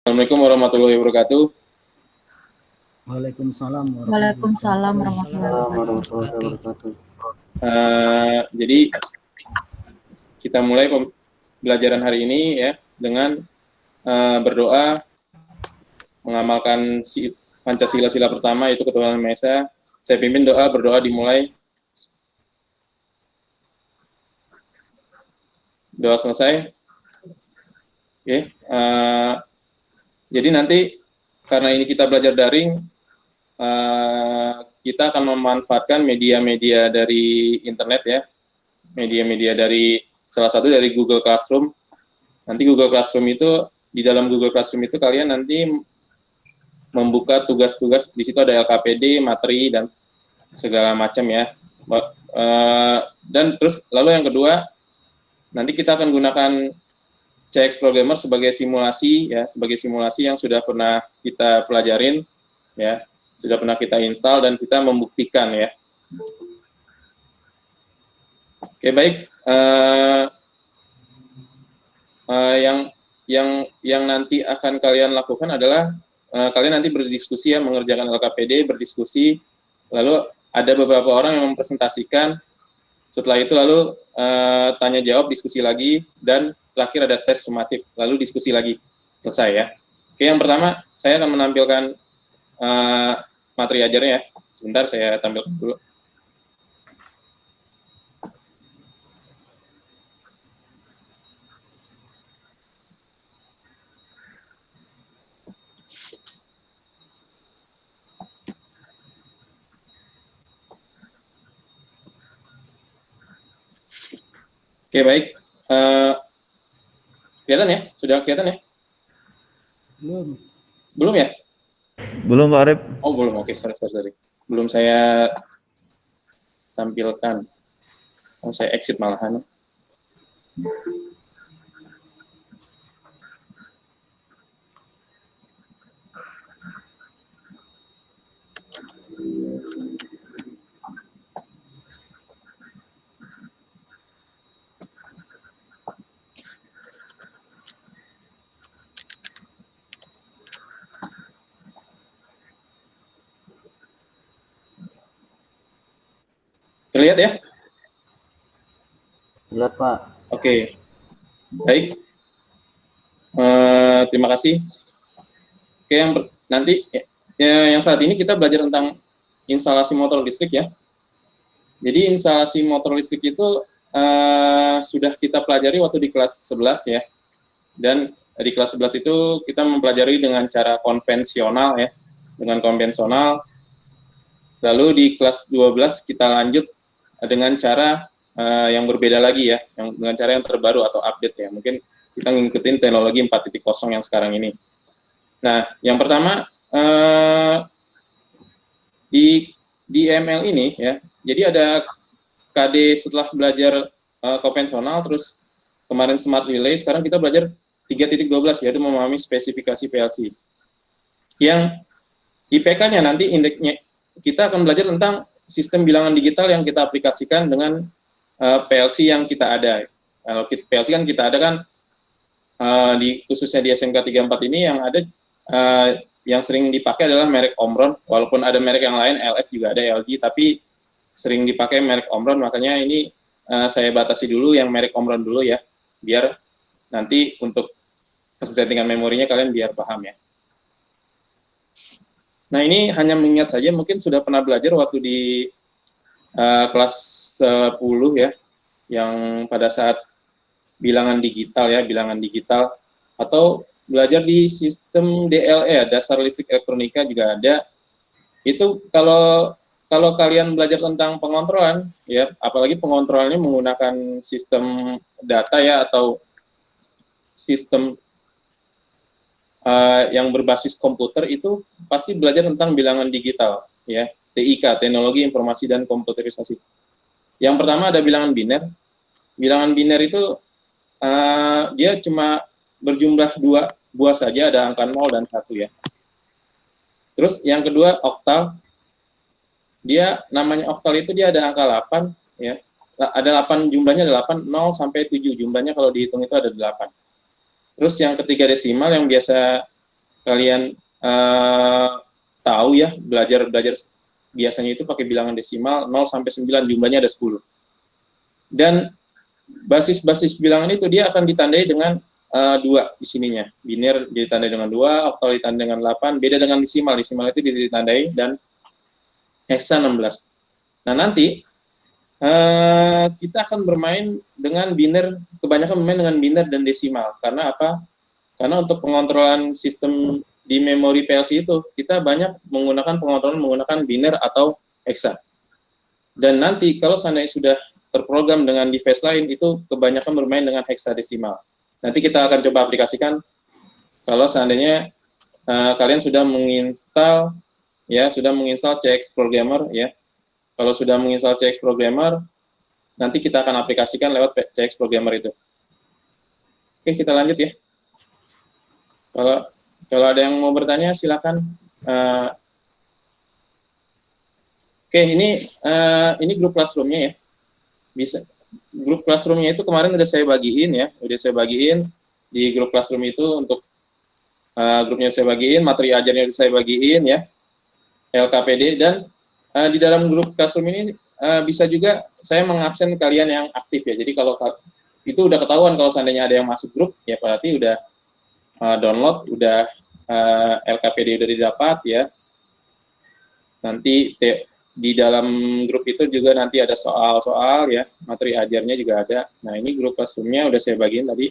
Assalamualaikum warahmatullahi wabarakatuh. Waalaikumsalam warahmatullahi wabarakatuh. Jadi kita mulai pembelajaran hari ini ya dengan berdoa mengamalkan Pancasila sila pertama, yaitu ketuhanan Maha Esa. Saya pimpin doa, berdoa dimulai. Doa selesai. Oke. Jadi nanti karena ini kita belajar daring, kita akan memanfaatkan media-media dari internet ya, media-media dari salah satu dari Google Classroom. Nanti Google Classroom itu, di dalam Google Classroom itu kalian nanti membuka tugas-tugas, di situ ada LKPD, materi, dan segala macam ya. Dan terus lalu yang kedua, nanti kita akan gunakan CX Programmer sebagai simulasi ya, sebagai simulasi yang sudah pernah kita pelajarin ya, sudah pernah kita install dan kita membuktikan ya. Oke, baik. Yang nanti akan kalian lakukan adalah kalian nanti berdiskusi ya, mengerjakan LKPD, berdiskusi, lalu ada beberapa orang yang mempresentasikan. Setelah itu lalu tanya jawab, diskusi lagi, dan terakhir ada tes sumatif, lalu diskusi lagi. Selesai ya. Oke, yang pertama saya akan menampilkan materi ajarnya ya. Sebentar saya tampilkan dulu. Oke, baik. Kelihatan ya? Sudah kelihatan ya? Belum. Belum ya? Belum, Pak Arif. Oh, belum. Oke, sorry. Belum saya tampilkan. Saya exit malahan. Terlihat ya? Terlihat, Pak. Oke. Baik. Terima kasih. Oke, nanti yang saat ini kita belajar tentang instalasi motor listrik ya. Jadi instalasi motor listrik itu sudah kita pelajari waktu di kelas 11 ya. Dan di kelas 11 itu kita mempelajari dengan cara konvensional ya. Dengan konvensional. Lalu di kelas 12 kita lanjut dengan cara yang berbeda lagi ya, dengan cara yang terbaru atau update ya. Mungkin kita ngikutin teknologi 4.0 yang sekarang ini. Nah, yang pertama di ML ini ya, jadi ada KD setelah belajar konvensional, terus kemarin Smart Relay, sekarang kita belajar 3.12 yaitu memahami spesifikasi PLC. Yang IPK-nya nanti indeksnya kita akan belajar tentang sistem bilangan digital yang kita aplikasikan dengan PLC yang kita ada. Kalau PLC kan kita ada kan khususnya di SMK 34 ini yang ada yang sering dipakai adalah merek Omron, walaupun ada merek yang lain, LS juga ada, LG, tapi sering dipakai merek Omron, makanya ini saya batasi dulu yang merek Omron dulu ya, biar nanti untuk kesettingan memorinya kalian biar paham ya. Nah, ini hanya mengingat saja, mungkin sudah pernah belajar waktu di kelas 10 ya, yang pada saat bilangan digital, atau belajar di sistem DLE, dasar listrik elektronika juga ada. Itu kalau kalian belajar tentang pengontrolan, ya, apalagi pengontrolannya menggunakan sistem data ya, atau sistem yang berbasis komputer, itu pasti belajar tentang bilangan digital, ya, TIK, Teknologi Informasi dan Komputerisasi. Yang pertama ada bilangan biner. Bilangan biner itu dia cuma berjumlah dua buah saja, ada angka 0 dan 1 ya. Terus yang kedua oktal. Dia namanya oktal itu dia ada angka 8 ya. Ada 8, jumlahnya ada 8, 0 sampai 7 jumlahnya kalau dihitung itu ada 8. Terus yang ketiga desimal yang biasa kalian tahu ya, belajar biasanya itu pakai bilangan desimal 0 sampai 9, jumlahnya ada 10. Dan basis bilangan itu dia akan ditandai dengan 2 di sininya. Biner ditandai dengan 2, oktal ditandai dengan 8, beda dengan desimal. Desimal itu ditandai dan heksa 16. Nah, nanti kita akan bermain dengan biner, kebanyakan bermain dengan biner dan desimal. Karena apa? Karena untuk pengontrolan sistem di memori PLC itu, kita banyak menggunakan biner atau heksa. Dan nanti kalau seandainya sudah terprogram dengan device lain, itu kebanyakan bermain dengan heksadesimal. Nanti kita akan coba aplikasikan kalau seandainya kalian sudah menginstal CX Programmer ya. Kalau sudah menginstal CX Programmer, nanti kita akan aplikasikan lewat CX Programmer itu. Oke, kita lanjut ya. Kalau ada yang mau bertanya, silakan. Oke, ini grup classroom-nya ya. Grup classroom-nya itu kemarin udah saya bagiin ya, di grup classroom itu untuk grupnya saya bagiin, materi ajarnya saya bagiin ya, LKPD, dan di dalam grup classroom ini bisa juga saya mengabsen kalian yang aktif ya. Jadi kalau itu udah ketahuan kalau seandainya ada yang masuk grup ya berarti udah download, udah LKPD udah didapat ya. Nanti di dalam grup itu juga nanti ada soal-soal ya, materi ajarnya juga ada. Nah, ini grup classroom-nya udah saya bagiin tadi.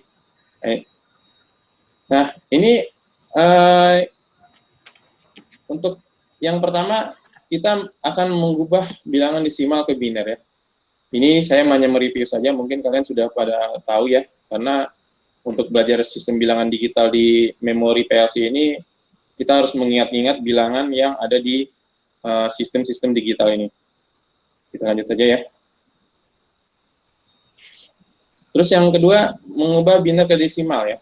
Nah, ini untuk yang pertama kita akan mengubah bilangan desimal ke biner ya. Ini saya hanya mereview saja, mungkin kalian sudah pada tahu ya, karena untuk belajar sistem bilangan digital di memori PLC ini, kita harus mengingat-ingat bilangan yang ada di sistem-sistem digital ini. Kita lanjut saja ya. Terus yang kedua, mengubah biner ke desimal ya.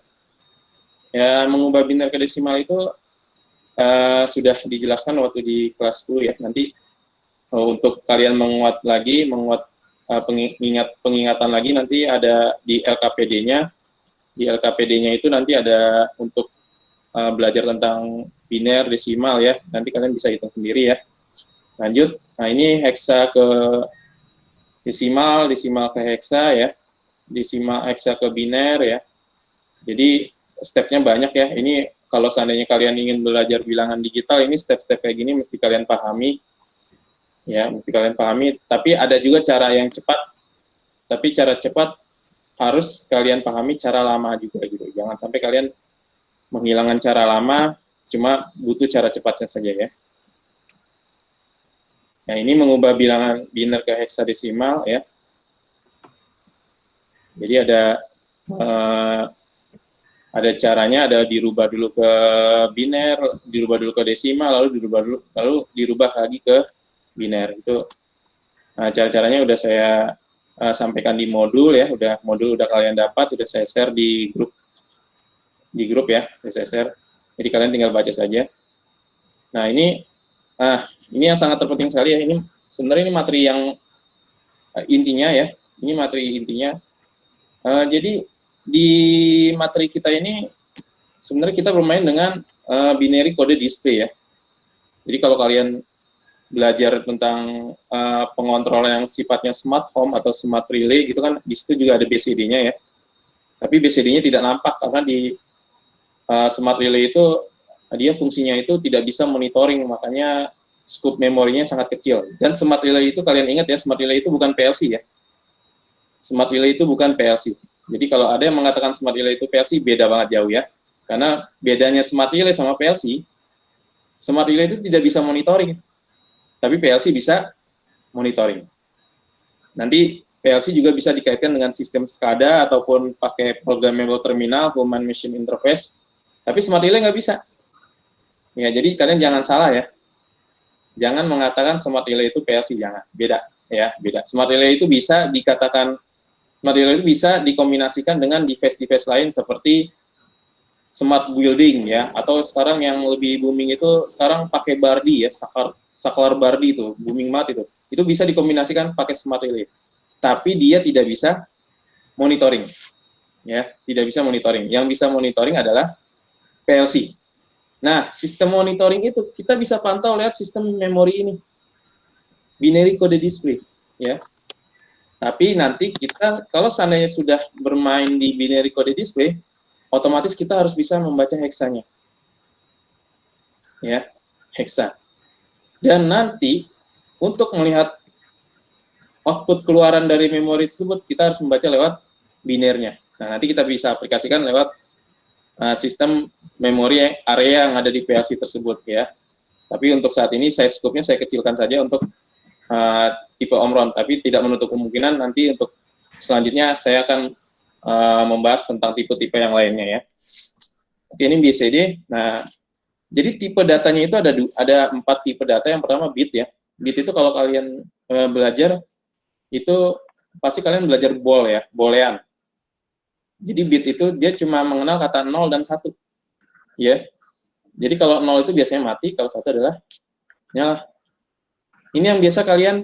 Ya, mengubah biner ke desimal itu sudah dijelaskan waktu di kelas 10 ya. Nanti untuk kalian menguat pengingatan lagi nanti ada di LKPD-nya. Di LKPD-nya itu nanti ada untuk belajar tentang biner, desimal ya. Nanti kalian bisa hitung sendiri ya. Lanjut. Nah, ini heksa ke desimal ke heksa ya. Heksa ke biner ya. Jadi stepnya banyak ya. Ini kalau seandainya kalian ingin belajar bilangan digital, ini step-step kayak gini mesti kalian pahami. Ya, mesti kalian pahami. Tapi ada juga cara yang cepat. Tapi cara cepat harus kalian pahami cara lama juga gitu. Jangan sampai kalian menghilangkan cara lama, cuma butuh cara cepatnya saja ya. Nah, ini mengubah bilangan biner ke heksadesimal ya. Jadi ada caranya, ada dirubah dulu ke biner, dirubah dulu ke desimal, lalu dirubah lagi ke biner. Itu cara-caranya udah saya sampaikan di modul ya, modul udah kalian dapat, udah saya share di grup ya, saya share. Jadi kalian tinggal baca saja. Nah, ini yang sangat terpenting sekali ya. Ini sebenarnya ini materi yang intinya ya. Ini materi intinya. Jadi di materi kita ini sebenarnya kita bermain dengan binary code display ya. Jadi kalau kalian belajar tentang pengontrolan yang sifatnya smart home atau smart relay gitu kan, di situ juga ada BCD-nya ya. Tapi BCD-nya tidak nampak karena di smart relay itu dia fungsinya itu tidak bisa monitoring, makanya scope memorinya sangat kecil. Dan smart relay itu kalian ingat ya, smart relay itu bukan PLC ya. Smart relay itu bukan PLC. Jadi kalau ada yang mengatakan smart relay itu PLC, beda banget jauh ya. Karena bedanya smart relay sama PLC, smart relay itu tidak bisa monitoring, tapi PLC bisa monitoring. Nanti PLC juga bisa dikaitkan dengan sistem SCADA ataupun pakai programmable terminal, human machine interface, tapi smart relay nggak bisa. Ya, jadi kalian jangan salah ya. Jangan mengatakan smart relay itu PLC, jangan. Beda ya, beda. Smart relay itu bisa dikatakan, smart relay itu bisa dikombinasikan dengan device-device lain seperti smart building ya, atau sekarang yang lebih booming itu sekarang pakai Bardi ya, saklar Bardi itu, booming banget itu. Itu bisa dikombinasikan pakai smart relay. Tapi dia tidak bisa monitoring. Ya, tidak bisa monitoring. Yang bisa monitoring adalah PLC. Nah, sistem monitoring itu kita bisa pantau lihat sistem memori ini, binary code display, ya. Tapi nanti kita kalau seandainya sudah bermain di binary code display, otomatis kita harus bisa membaca heksanya, ya, heksa. Dan nanti untuk melihat output keluaran dari memori tersebut, kita harus membaca lewat binernya. Nah, nanti kita bisa aplikasikan lewat sistem memori area yang ada di PLC tersebut, ya. Tapi untuk saat ini skopnya saya kecilkan saja untuk tipe Omron, tapi tidak menutup kemungkinan nanti untuk selanjutnya saya akan membahas tentang tipe-tipe yang lainnya, ya. Oke, ini BCD. Nah, jadi tipe datanya itu ada 4 tipe data. Yang pertama bit, ya. Bit itu kalau kalian belajar itu pasti kalian belajar bol, ya, boolean. Jadi bit itu dia cuma mengenal kata 0 dan 1, ya. Jadi kalau 0 itu biasanya mati, kalau 1 adalah nyala. Ini yang biasa kalian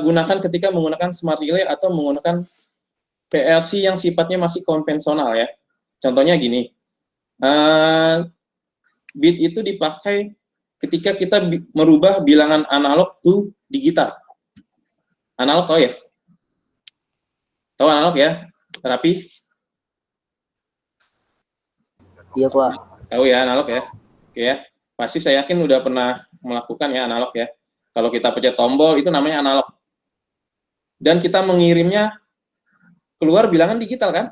gunakan ketika menggunakan smart relay atau menggunakan PLC yang sifatnya masih konvensional, ya. Contohnya gini, bit itu dipakai ketika kita merubah bilangan analog to digital. Analog tahu ya? Tahu analog ya? Terapi? Iya, Pak. Tahu ya analog ya? Oke ya. Pasti saya yakin udah pernah melakukan ya analog ya. Kalau kita pencet tombol itu namanya analog. Dan kita mengirimnya keluar bilangan digital kan?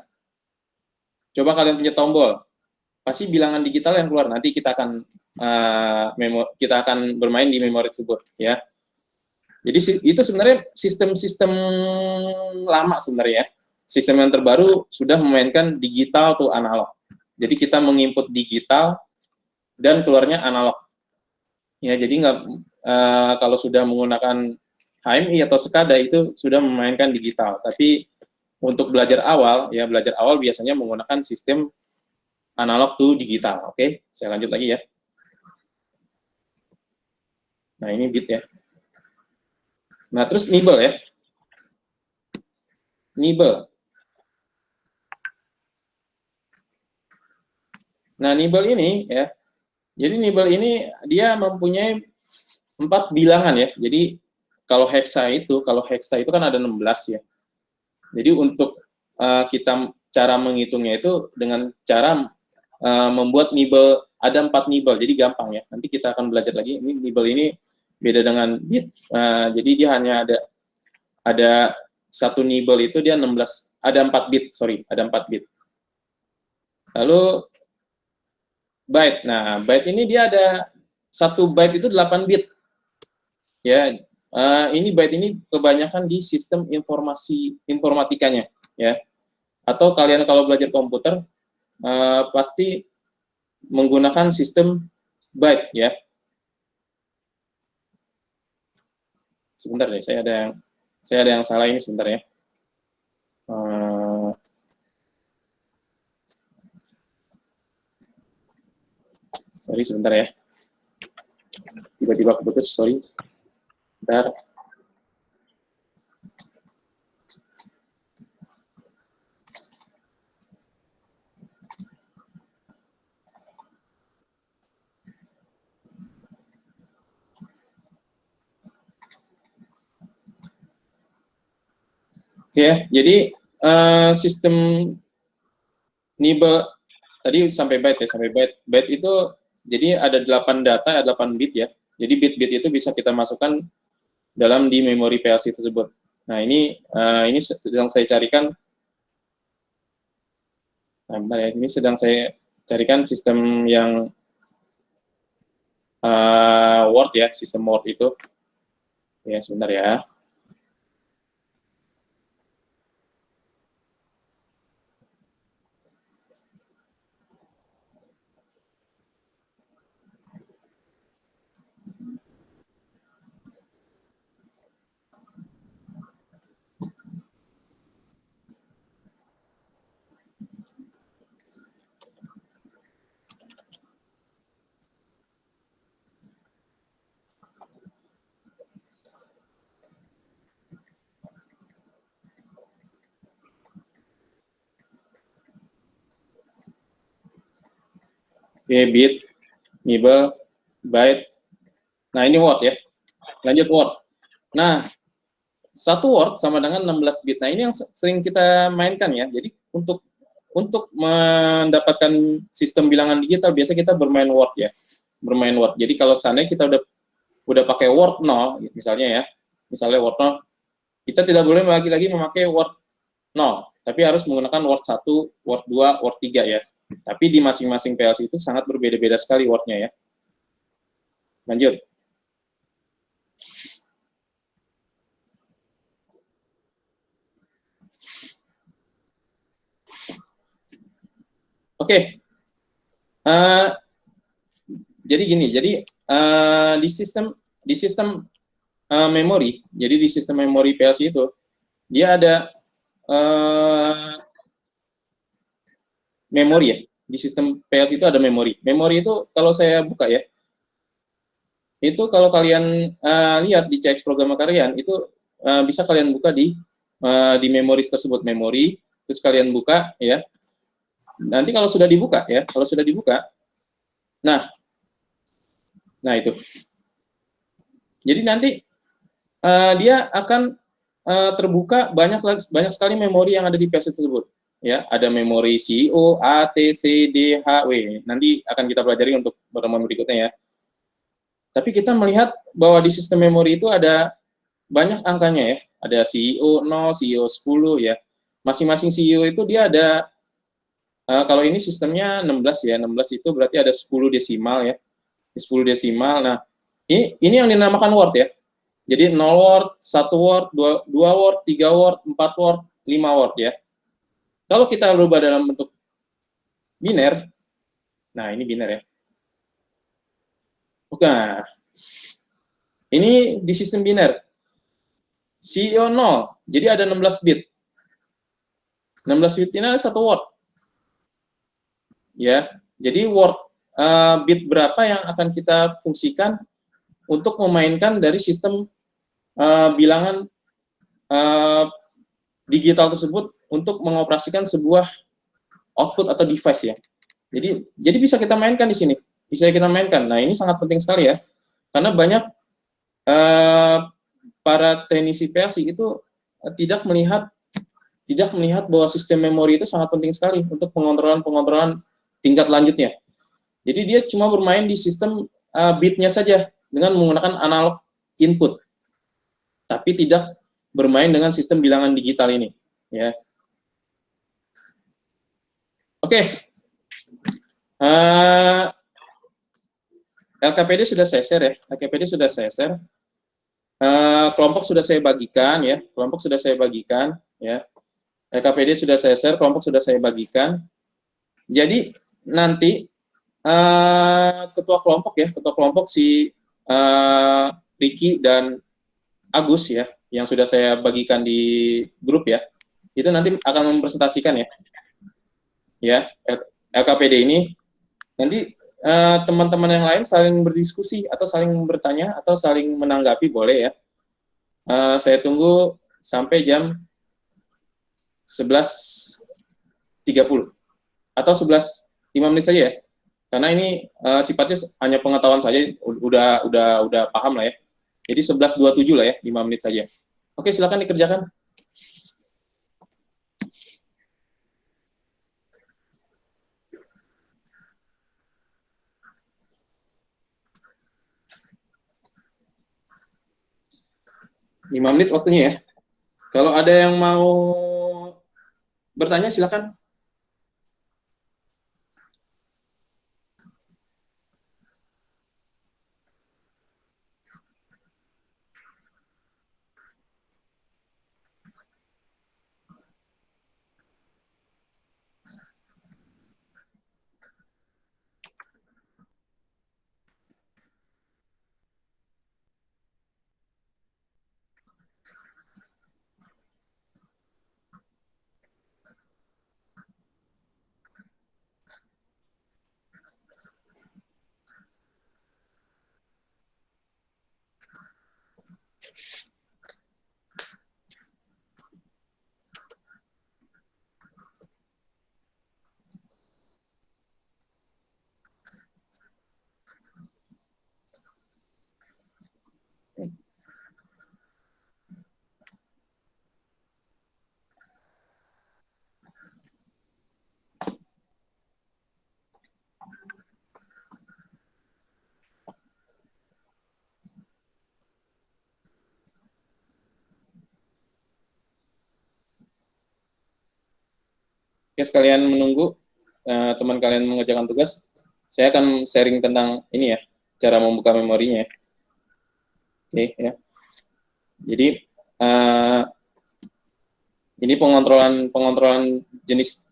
Coba kalian pencet tombol. Pasti bilangan digital yang keluar. Nanti kita akan bermain di memori tersebut ya. Jadi itu sebenarnya sistem-sistem lama sebenarnya ya. Sistem yang terbaru sudah memainkan digital to analog. Jadi kita menginput digital dan keluarnya analog. Ya, jadi kalau sudah menggunakan HMI atau SCADA itu sudah memainkan digital. Tapi untuk belajar awal biasanya menggunakan sistem analog to digital. Oke, saya lanjut lagi ya. Nah, ini bit ya. Nah, terus nibble ya. Nibble. Nah, nibble ini ya. Jadi nibble ini dia mempunyai 4 bilangan ya. Jadi kalau hexa itu kan ada 16 ya. Jadi untuk kita cara menghitungnya itu dengan cara membuat nibble, ada 4 nibble. Jadi gampang ya. Nanti kita akan belajar lagi. Ini nibble ini beda dengan bit. Jadi dia hanya ada satu nibble itu dia 16, ada 4 bit, ada 4 bit. Lalu byte. Nah, byte ini dia ada 1 byte itu 8 bit. Ya, ini byte ini kebanyakan di sistem informatikanya, ya. Atau kalian kalau belajar komputer pasti menggunakan sistem byte, ya. Sebentar deh, saya ada yang salah ini sebentar ya. Sorry sebentar ya. Tiba-tiba keputus, sorry. Bentar. Oke, jadi sistem nibble tadi sampai byte ya, sampai byte. Byte itu jadi ada 8 data, ada 8 bit ya. Jadi bit-bit itu bisa kita masukkan dalam di memori PLC tersebut. Nah, ini sedang saya carikan. Nah, bentar ya, ini sedang saya carikan sistem yang Word ya, sistem Word itu. Ya, sebentar ya. Oke, bit. nibble, byte. Nah, ini word ya. Lanjut word. Nah, satu word sama dengan 16 bit. Nah, ini yang sering kita mainkan ya. Jadi untuk mendapatkan sistem bilangan digital biasa kita bermain word ya. Bermain word. Jadi kalau seandainya kita udah pakai word 0 misalnya ya. Misalnya word 0, kita tidak boleh lagi memakai word 0, tapi harus menggunakan word 1, word 2, word 3 ya. Tapi di masing-masing PLC itu sangat berbeda-beda sekali wordnya ya. Lanjut. Oke. Jadi gini, jadi di sistem memori, jadi di sistem memori PLC itu dia ada memori ya. Di sistem PLC itu ada memori. Memori itu kalau saya buka ya, itu kalau kalian lihat di CX program kalian itu bisa kalian buka di memori tersebut, memori, terus kalian buka ya. Nanti kalau sudah dibuka ya, nah itu. Jadi nanti dia akan terbuka banyak sekali memori yang ada di PLC tersebut. Ya, ada memori CEO, A, T, C, D, H, W. Nanti akan kita pelajari untuk pertemuan berikutnya ya. Tapi kita melihat bahwa di sistem memori itu ada banyak angkanya ya. Ada CEO 0, CEO 10 ya. Masing-masing CEO itu dia ada kalau ini sistemnya 16 ya. 16 itu berarti ada 10 desimal ya. 10 desimal. Nah, ini yang dinamakan word ya. Jadi 0 word, 1 word, 2 word, 3 word, 4 word, 5 word ya. Kalau kita rubah dalam bentuk biner, nah ini biner ya. Oke, ini di sistem biner. CEO 0, jadi ada 16 bit. 16 bit ini ada 1 word. Ya, jadi word bit berapa yang akan kita fungsikan untuk memainkan dari sistem bilangan digital tersebut untuk mengoperasikan sebuah output atau device ya. Jadi bisa kita mainkan di sini, bisa kita mainkan. Nah ini sangat penting sekali ya, karena banyak para teknisi PLC itu tidak melihat bahwa sistem memori itu sangat penting sekali untuk pengontrolan tingkat lanjutnya. Jadi dia cuma bermain di sistem bitnya saja dengan menggunakan analog input, tapi tidak bermain dengan sistem bilangan digital ini. Ya. Oke. LKPD sudah saya share ya. LKPD sudah saya share. Kelompok sudah saya bagikan ya. Kelompok sudah saya bagikan ya. LKPD sudah saya share, kelompok sudah saya bagikan. Jadi nanti ketua kelompok si Ricky dan Agus ya, yang sudah saya bagikan di grup ya, itu nanti akan mempresentasikan ya LKPD ini. Nanti teman-teman yang lain saling berdiskusi atau saling bertanya atau saling menanggapi boleh ya. Saya tunggu sampai jam 11.30 atau 11.05 saja ya. Karena ini sifatnya hanya pengetahuan saja, udah paham lah ya. Jadi 11.27 lah ya, 5 menit saja. Oke, silakan dikerjakan. Lima menit waktunya ya. Kalau ada yang mau bertanya silakan. Oke, sekalian menunggu teman kalian mengerjakan tugas, saya akan sharing tentang ini ya, cara membuka memorinya. Oke ya. Jadi ini pengontrolan jenis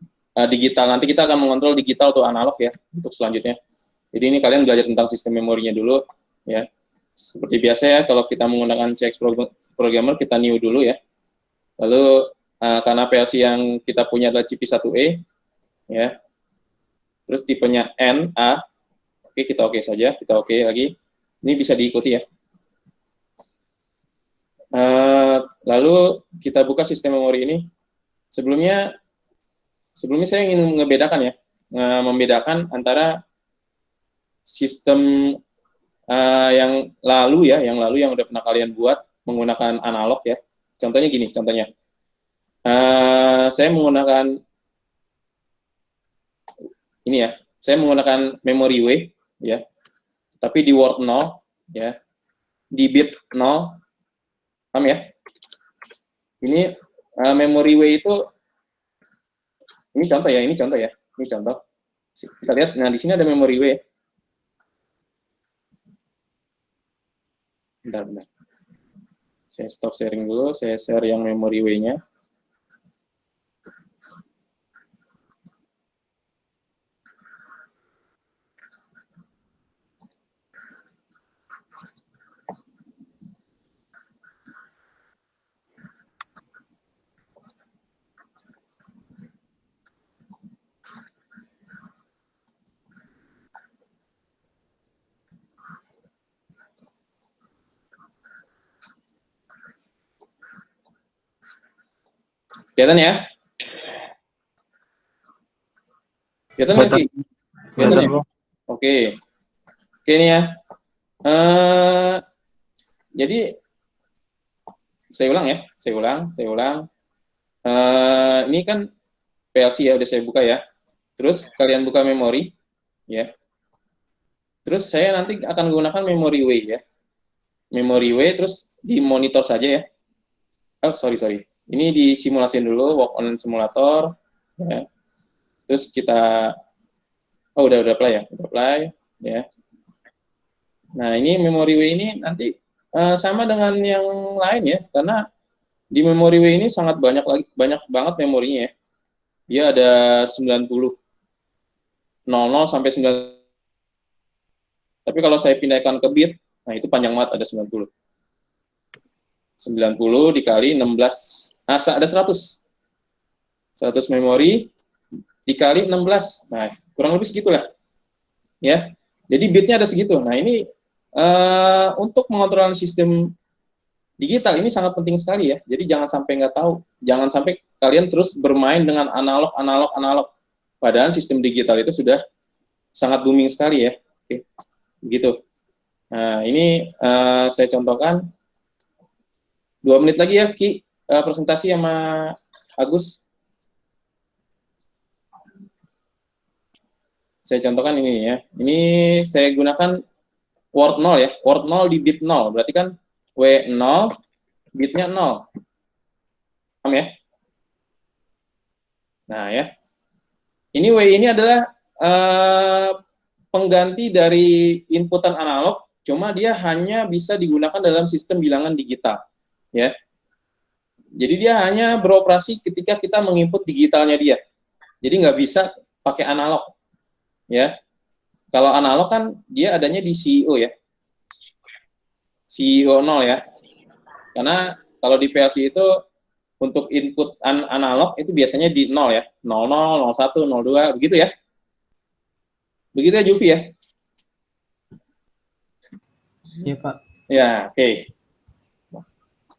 digital. Nanti kita akan mengontrol digital atau analog ya untuk selanjutnya. Jadi ini kalian belajar tentang sistem memorinya dulu ya. Seperti biasa ya, kalau kita menggunakan CX Programmer, kita new dulu ya. Lalu karena PLC yang kita punya adalah CP1E ya. Terus tipenya N, A. Oke, kita oke saja, kita oke lagi. Ini bisa diikuti ya. Lalu kita buka sistem memori ini. Sebelumnya saya ingin membedakan antara sistem yang lalu yang udah pernah kalian buat menggunakan analog ya. Contohnya gini, saya menggunakan ini ya, saya menggunakan memory way ya, tapi di word 0 ya, di bit 0, paham ya? Ini memory way itu, ini contoh ya, ini contoh. Kita lihat, nah di sini ada memory way. Bentar. Saya stop sharing dulu, saya share yang memory way-nya. Kelihatan ya? Kelihatan nggak, Ki? Kelihatan ya? Oke. Oke, ini ya. Jadi, saya ulang. Ini kan PLC ya, udah saya buka ya. Terus, kalian buka memori, ya. Terus, saya nanti akan gunakan memory way ya. Memory way, terus di monitor saja ya. Oh, sorry. Ini disimulasiin dulu, walk on simulator. Ya. Terus kita, udah apply ya. Nah, ini memory way ini nanti sama dengan yang lain ya, karena di memory way ini sangat banyak banget memorinya ya. Dia ada 90, 00 sampai 9. Tapi kalau saya pindahkan ke bit, nah itu panjang banget, ada 90. 90 dikali 16, ada 100 memori dikali 16, nah kurang lebih segitulah ya. Jadi bitnya ada segitu. Nah ini untuk mengontrol sistem digital ini sangat penting sekali ya. Jadi jangan sampai kalian terus bermain dengan analog. Padahal sistem digital itu sudah sangat booming sekali ya. Oke, begitu. Nah ini saya contohkan. 2 menit lagi ya, Ki, presentasi sama Agus. Saya contohkan ini ya. Ini saya gunakan word 0 ya. Word 0 di bit 0. Berarti kan W0, bitnya 0. Paham ya? Nah ya. Ini W ini adalah pengganti dari inputan analog, cuma dia hanya bisa digunakan dalam sistem bilangan digital. Ya, jadi dia hanya beroperasi ketika kita menginput digitalnya dia. Jadi nggak bisa pakai analog, ya. Kalau analog kan dia adanya di CEO ya, CEO 0 ya. Karena kalau di PLC itu untuk input analog itu biasanya di 0 ya, 00, 01, 02, begitu ya. Begitu ya, Juvi ya? Iya, Pak. Ya, oke.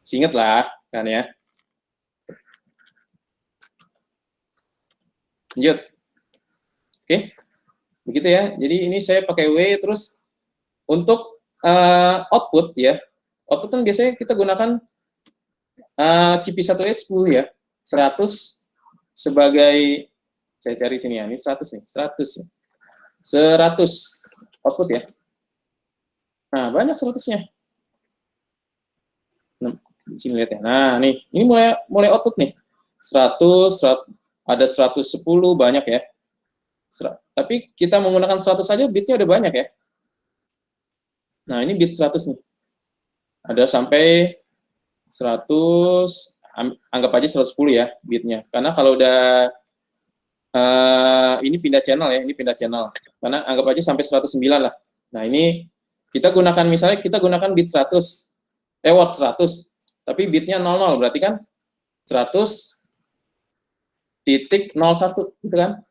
Ingat lah kan ya. Lanjut. Oke. Begitu ya. Jadi ini saya pakai W, terus untuk output ya. Output kan biasanya kita gunakan CP1E 10 ya. 100 sebagai, saya cari sini ya. Ini 100 nih. 100 output ya. Nah, banyak 100-nya. Di sini lihat ya. Nah, nih, ini mulai output nih. 100, ada 110 banyak ya. Tapi kita menggunakan 100 saja bitnya udah banyak ya. Nah, ini bit 100 nih. Ada sampai 100, anggap aja 110 ya bitnya. Karena kalau udah ini pindah channel ya, ini pindah channel. Karena anggap aja sampai 109 lah. Nah, ini kita gunakan, misalnya kita gunakan bit 100, word 100, tapi bitnya 00, berarti kan 100.01 gitu kan.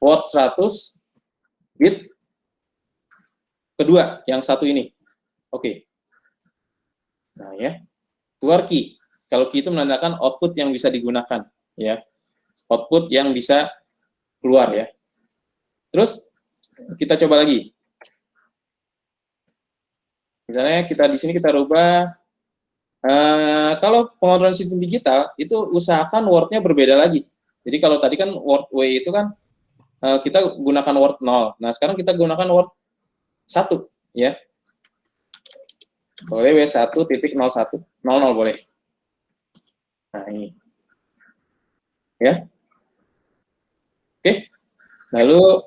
Word 100, bit kedua, yang satu ini. Oke. Nah ya, keluar key. Kalau key itu menandakan output yang bisa digunakan, ya. Output yang bisa keluar ya. Terus kita coba lagi. Misalnya kita di sini kita rubah, kalau pengontrolan sistem digital itu usahakan word-nya berbeda lagi. Jadi kalau tadi kan word W itu kan kita gunakan word 0. Nah, sekarang kita gunakan word 1 ya. Boleh W1.01, 00 boleh. Nah, ini. Ya. Oke. Lalu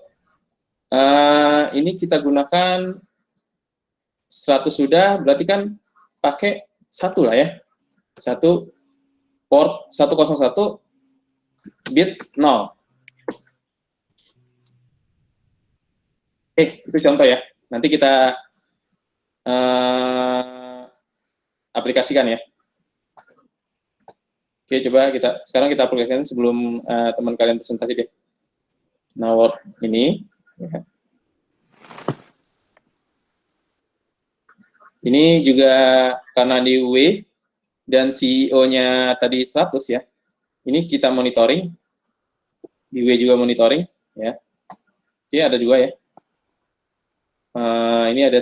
ini kita gunakan 100 sudah, berarti kan pakai 1 lah ya. 1 port 101 bit 0. Itu contoh ya. Nanti kita aplikasikan ya. Oke, coba sekarang kita aplikasikan sebelum teman kalian presentasi deh. Nah, word ini. Ya. Ini juga karena di W dan CEO-nya tadi 100 ya. Ini kita monitoring. Di W juga monitoring ya. Oke, ada 2 ya. Ini ada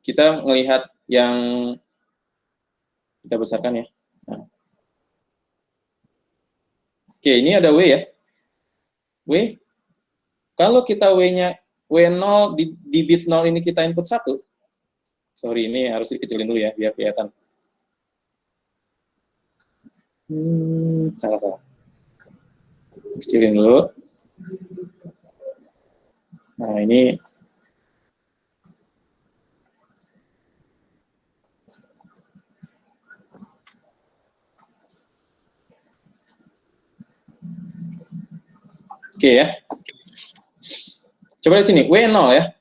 kita melihat yang kita besarkan ya. Nah. Oke, ini ada W ya. W. Kalau kita W-nya W0 di bit 0 ini kita input 1. Sorry, ini harus dikecilin dulu ya biar kelihatan. Salah. Kecilin dulu. Nah, ini oke ya. Coba di sini, W0 ya.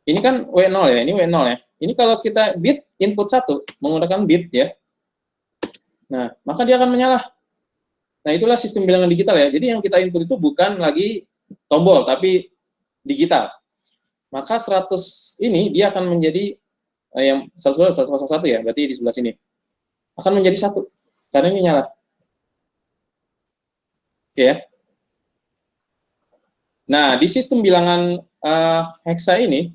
Ini kan W0 ya, ini W0 ya. Ini kalau kita bit input 1 menggunakan bit ya. Nah, maka dia akan menyala. Nah, itulah sistem bilangan digital ya. Jadi yang kita input itu bukan lagi tombol, tapi digital. Maka 100 ini dia akan menjadi yang 101 ya, berarti di sebelah sini. Akan menjadi 1 karena ini nyala. Oke ya. Nah, di sistem bilangan hexa ini,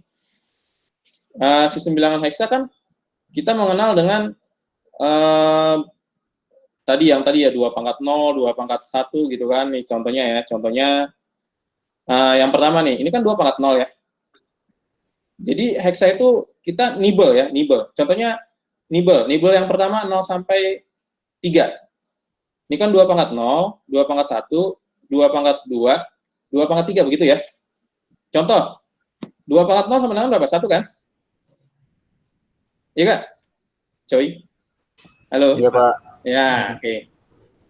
sistem bilangan hexa kan kita mengenal dengan tadi ya 2 pangkat 0, 2 pangkat 1 gitu kan. Nih contohnya ya. Contohnya yang pertama nih, ini kan 2 pangkat 0 ya. Jadi hexa itu kita nibble ya, nibble. Contohnya nibble yang pertama 0 sampai 3. Ini kan 2 pangkat 0, 2 pangkat 1, 2 pangkat 2, 2 pangkat 3 begitu ya. Contoh, 2 pangkat 0 sama dengan berapa? 1 kan? Iya Kak? Coy? Halo? Iya Pak. Ya, oke.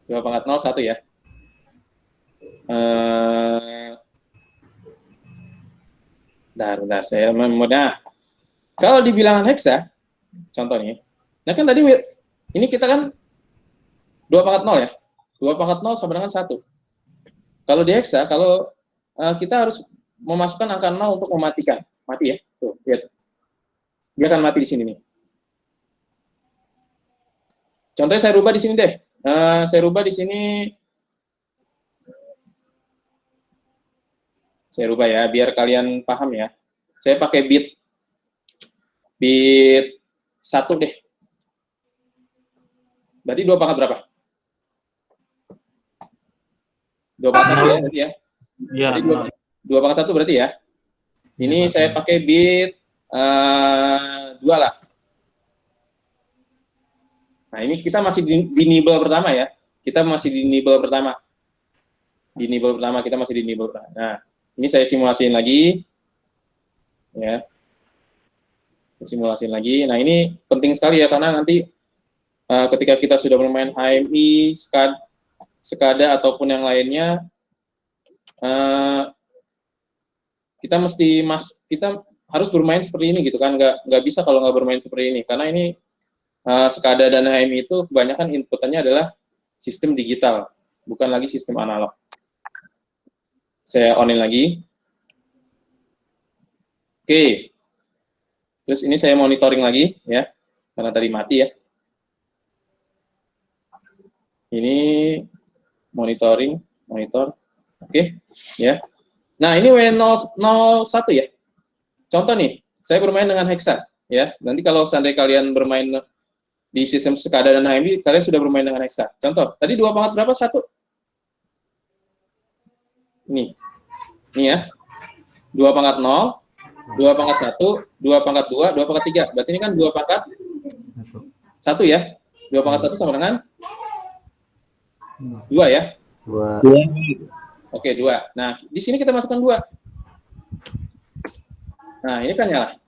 2 pangkat 0, 1 ya. Bentar, saya nah, kalau di bilangan hexa, contohnya, nah kan tadi ini kita kan 2 pangkat 0 ya. 2 pangkat 0 sama dengan 1. Kalau di hexa, kalau kita harus memasukkan angka 0 untuk mematikan. Mati ya. Tuh, lihat. Dia akan mati di sini nih. Contohnya saya rubah di sini deh. Saya rubah di sini. Saya rubah ya, biar kalian paham ya. Saya pakai bit 1 deh. Berarti 2 pangkat berapa? 2 pangkat 1 ya, berarti ya? Iya. 2 pangkat 1 berarti ya? Ini saya pakai bit 2 lah. Nah, ini kita masih di nibble pertama ya. Kita masih di nibble pertama. Di nibble pertama, kita masih di nibble pertama. Nah, ini saya simulasiin lagi. Ya. Simulasiin lagi. Nah, ini penting sekali ya, karena nanti ketika kita sudah bermain HMI, SCADA, ataupun yang lainnya, kita harus bermain seperti ini gitu kan, nggak bisa kalau nggak bermain seperti ini, karena ini SCADA dan HMI itu kebanyakan inputannya adalah sistem digital, bukan lagi sistem analog. Saya onin lagi. Oke. Terus ini saya monitoring lagi ya, karena tadi mati ya. Ini monitor. Oke, ya. Nah, ini W001 ya. Contoh nih, saya bermain dengan hexa ya. Nanti kalau seandainya kalian bermain di sistem SCADA dan HMI, kalian sudah bermain dengan hexa. Contoh, tadi 2 pangkat berapa? 1. Ini ya. 2 pangkat 0, 2 pangkat 1, 2 pangkat 2, 2 pangkat 3. Berarti ini kan 2 pangkat 1 ya. 2 pangkat 1 sama dengan 2 ya. 2. Oke, 2. Nah, di sini kita masukkan 2. Nah, ini kan nyala.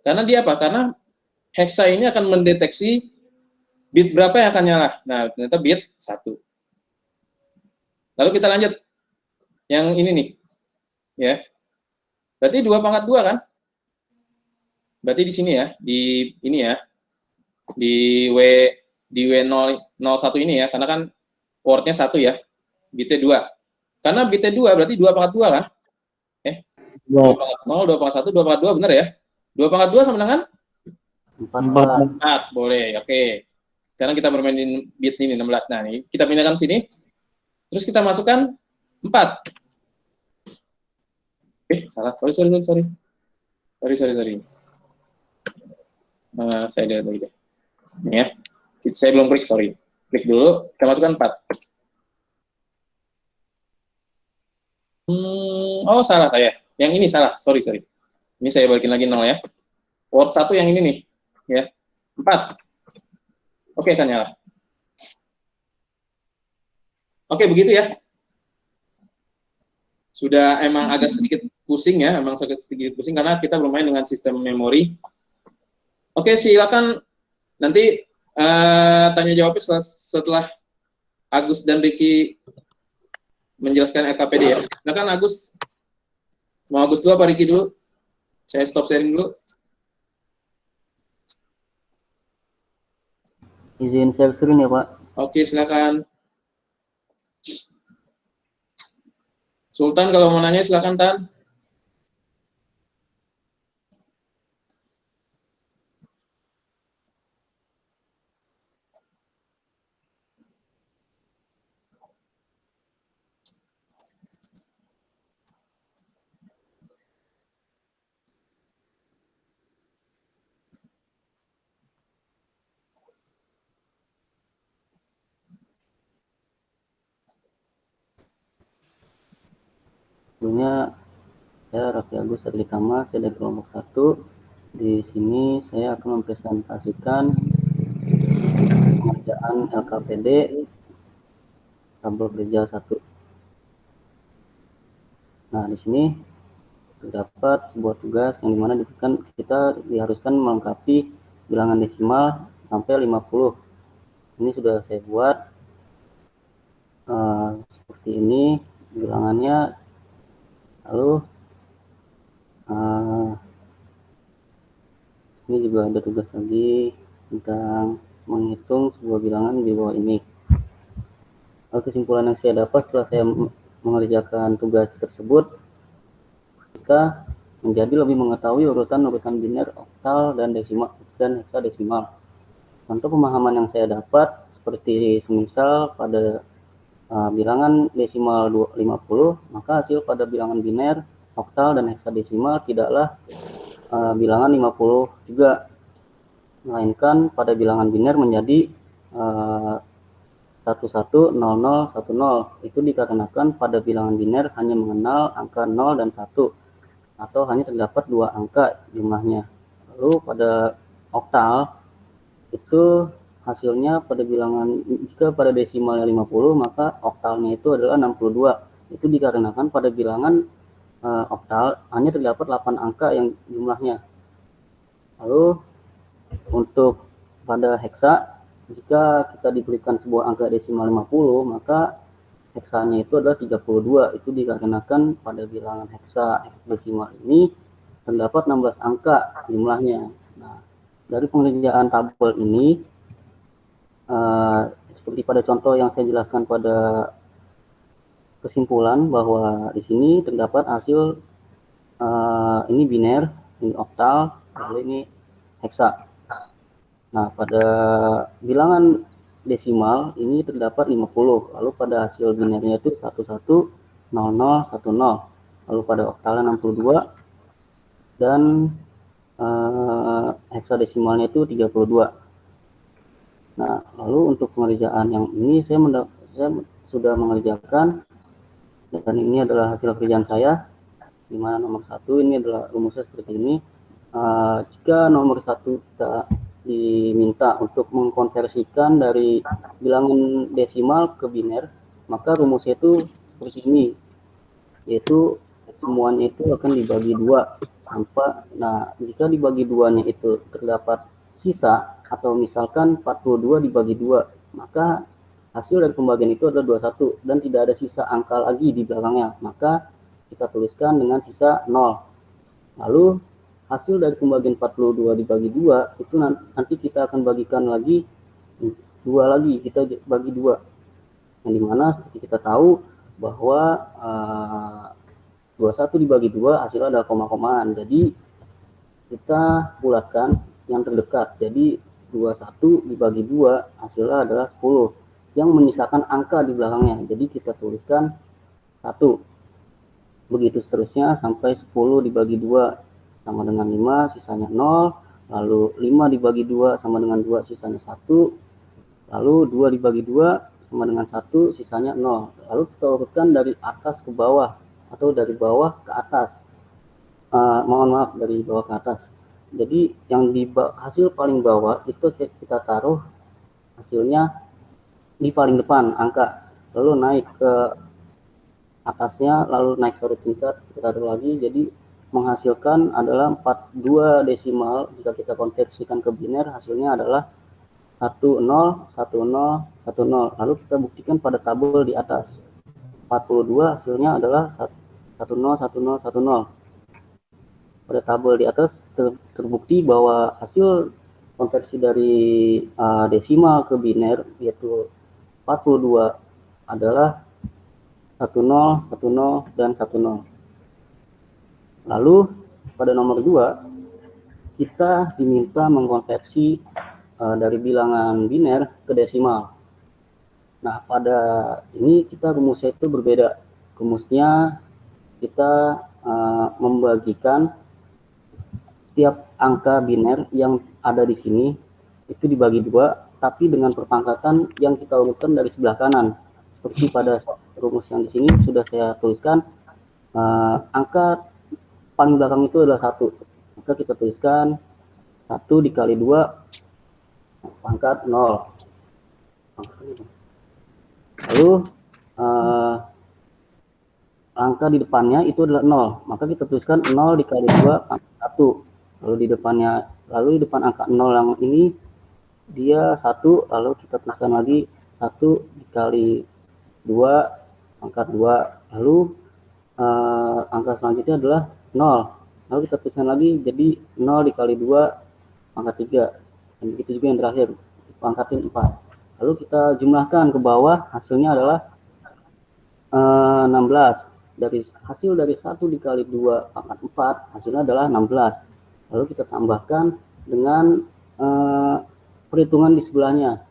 Karena dia apa? Karena hexa ini akan mendeteksi bit berapa yang akan nyala. Nah, ternyata bit 1. Lalu kita lanjut. Yang ini nih. Ya. Berarti 2 pangkat 2 kan? Berarti di sini ya, di ini ya. Di W001 ini ya, karena kan portnya 1 ya. Bitnya 2. Karena bitnya 2 berarti 2 pangkat 2 kan? 2 pangkat 0, 2 pangkat 1, 2 pangkat 2, benar ya? 2 pangkat 2 sama dengan? 4, boleh, oke. Sekarang kita bermain bit ini, 16. Nah, ini kita pindahkan sini. Terus kita masukkan 4. Salah. Sorry. Saya lihat lagi deh. Ini ya. Saya belum klik, sorry. Klik dulu, kita masukkan 4. Oh, salah saya. Yang ini salah, sorry. Ini saya balikin lagi 0 ya. Port 1 yang ini nih. Ya. 4. Oke, kan nyala. Oke, begitu ya. Sudah emang agak sedikit pusing ya, karena kita bermain dengan sistem memori. Oke, silakan nanti tanya jawabnya setelah Agus dan Ricky menjelaskan LKPD ya. Silakan Agus. Mau Agus dulu apa Ricky dulu? Saya stop sharing dulu. Izin share screen ya, Pak. Oke, silakan. Sultan kalau mau nanya silakan, Tan. Sebelumnya saya Raffi Agus Adlikama, saya dari kelompok 1. Di sini saya akan mempresentasikan pengerjaan LKPD tabel kerja 1. Nah, di sini terdapat sebuah tugas yang dimana kita diharuskan melengkapi bilangan desimal sampai 50. Ini sudah saya buat seperti ini bilangannya. Lalu ini juga ada tugas lagi tentang menghitung sebuah bilangan di bawah ini. Lalu kesimpulan yang saya dapat setelah saya mengerjakan tugas tersebut, kita menjadi lebih mengetahui urutan biner, oktal, dan hexadesimal. Contoh pemahaman yang saya dapat seperti semisal pada bilangan desimal 50, maka hasil pada bilangan biner, oktal, dan hexadesimal tidaklah bilangan 50 juga, melainkan pada bilangan biner menjadi 110010. Itu dikarenakan pada bilangan biner hanya mengenal angka 0 dan 1, atau hanya terdapat 2 angka jumlahnya. Lalu pada oktal itu hasilnya pada bilangan, jika pada desimalnya 50 maka oktalnya itu adalah 62. Itu dikarenakan pada bilangan oktal hanya terdapat 8 angka yang jumlahnya. Lalu untuk pada heksa, jika kita diberikan sebuah angka desimal 50 maka heksanya itu adalah 32. Itu dikarenakan pada bilangan heksa desimal ini terdapat 16 angka jumlahnya. Nah, dari pengerjaan tabel ini seperti pada contoh yang saya jelaskan pada kesimpulan bahwa di sini terdapat hasil ini biner, ini oktal, lalu ini heksa. Nah, pada bilangan desimal ini terdapat 50, lalu pada hasil binernya itu 11, 00, 10, lalu pada oktalnya 62, dan heksadesimalnya itu 32. Nah, lalu untuk pengerjaan yang ini saya sudah mengerjakan, dan ini adalah hasil kerjaan saya, di mana nomor 1 ini adalah rumusnya seperti ini. Jika nomor 1 kita diminta untuk mengkonversikan dari bilangan desimal ke biner, maka rumusnya itu seperti ini, yaitu semuanya itu akan dibagi 2 sampai, nah jika dibagi 2-nya itu terdapat sisa, atau misalkan 42 dibagi 2, maka hasil dari pembagian itu adalah 21 dan tidak ada sisa angka lagi di belakangnya, maka kita tuliskan dengan sisa 0. Lalu hasil dari pembagian 42 dibagi 2 itu nanti kita akan bagikan lagi 2 lagi, kita bagi 2, yang dimana seperti kita tahu bahwa 21 dibagi 2 hasilnya adalah koma-komaan, jadi kita bulatkan yang terdekat, jadi 21 dibagi 2 hasilnya adalah 10 yang menyisakan angka di belakangnya, jadi kita tuliskan 1. Begitu seterusnya sampai 10 dibagi 2 sama dengan 5, sisanya 0, lalu 5 dibagi 2 sama dengan 2, sisanya 1, lalu 2 dibagi 2 sama dengan 1, sisanya 0. Lalu kita urutkan dari atas ke bawah atau dari bawah ke atas. Mohon maaf, dari bawah ke atas. Jadi yang di hasil paling bawah itu kita taruh hasilnya di paling depan angka, lalu naik ke atasnya, lalu naik satu tingkat, kita taruh lagi, jadi menghasilkan adalah 42 desimal. Jika kita konversikan ke biner, hasilnya adalah 10, 10, 10. Lalu kita buktikan pada tabel di atas. 42 hasilnya adalah 10, 10, 10. Pada tabel di atas terbukti bahwa hasil konversi dari desimal ke biner yaitu 42 adalah 10, 10, dan 10. Lalu pada nomor 2 kita diminta mengkonversi dari bilangan biner ke desimal. Nah, pada ini kita rumusnya itu berbeda. Rumusnya kita membagikan setiap angka biner yang ada di sini itu dibagi 2, tapi dengan perpangkatan yang kita urutkan dari sebelah kanan. Seperti pada rumus yang di sini sudah saya tuliskan, angka paling belakang itu adalah 1. Maka kita tuliskan 1 dikali 2 pangkat 0. Lalu angka di depannya itu adalah 0. Maka kita tuliskan 0 dikali 2 pangkat 1. Lalu di depan angka 0 yang ini dia 1, lalu kita tuliskan lagi 1 dikali 2 pangkat 2. Lalu angka selanjutnya adalah 0. Lalu kita tuliskan lagi jadi 0 dikali 2 pangkat 3. Dan begitu juga yang terakhir, pangkatin 4. Lalu kita jumlahkan ke bawah, hasilnya adalah 16. Dari hasil dari 1 dikali 2 pangkat 4, hasilnya adalah 16. Lalu kita tambahkan dengan perhitungan di sebelahnya,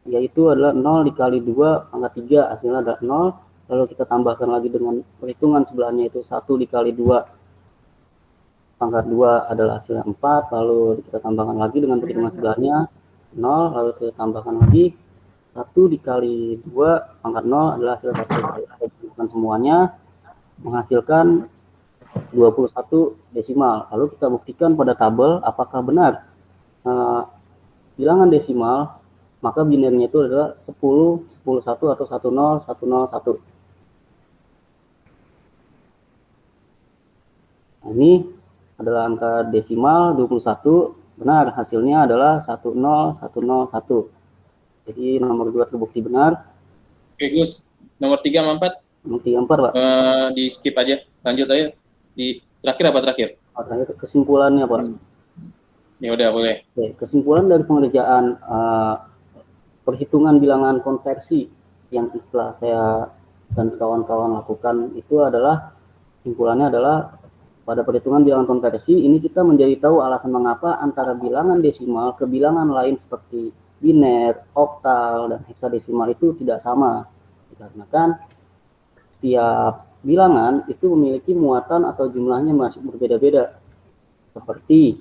yaitu adalah 0 dikali 2 pangkat 3, hasilnya adalah 0. Lalu kita tambahkan lagi dengan perhitungan sebelahnya, itu 1 dikali 2 pangkat 2 adalah hasilnya 4. Lalu kita tambahkan lagi dengan perhitungan sebelahnya 0. Lalu kita tambahkan lagi 1 dikali 2 pangkat 0 adalah hasil 1. Kita semuanya menghasilkan 21 desimal. Lalu kita buktikan pada tabel apakah benar bilangan desimal maka binernya itu adalah 10, 10, 1 atau 10, 10, 1. Nah, ini adalah angka desimal 21, benar, hasilnya adalah 10101. Jadi nomor 2 terbukti benar. Oke, Gus. Nomor 3 sama 4? Nomor 3, 4, Pak. Di skip aja. Lanjut aja. Di terakhir apa terakhir? Terakhir kesimpulannya, Pak. Ya udah, boleh. Oke, kesimpulan dari pengerjaan perhitungan bilangan konversi yang setelah saya dan kawan-kawan lakukan itu adalah, kesimpulannya adalah pada perhitungan bilangan konversi ini kita menjadi tahu alasan mengapa antara bilangan desimal ke bilangan lain seperti biner, oktal, dan heksadesimal itu tidak sama. Dikarenakan setiap bilangan itu memiliki muatan atau jumlahnya masih berbeda-beda. Seperti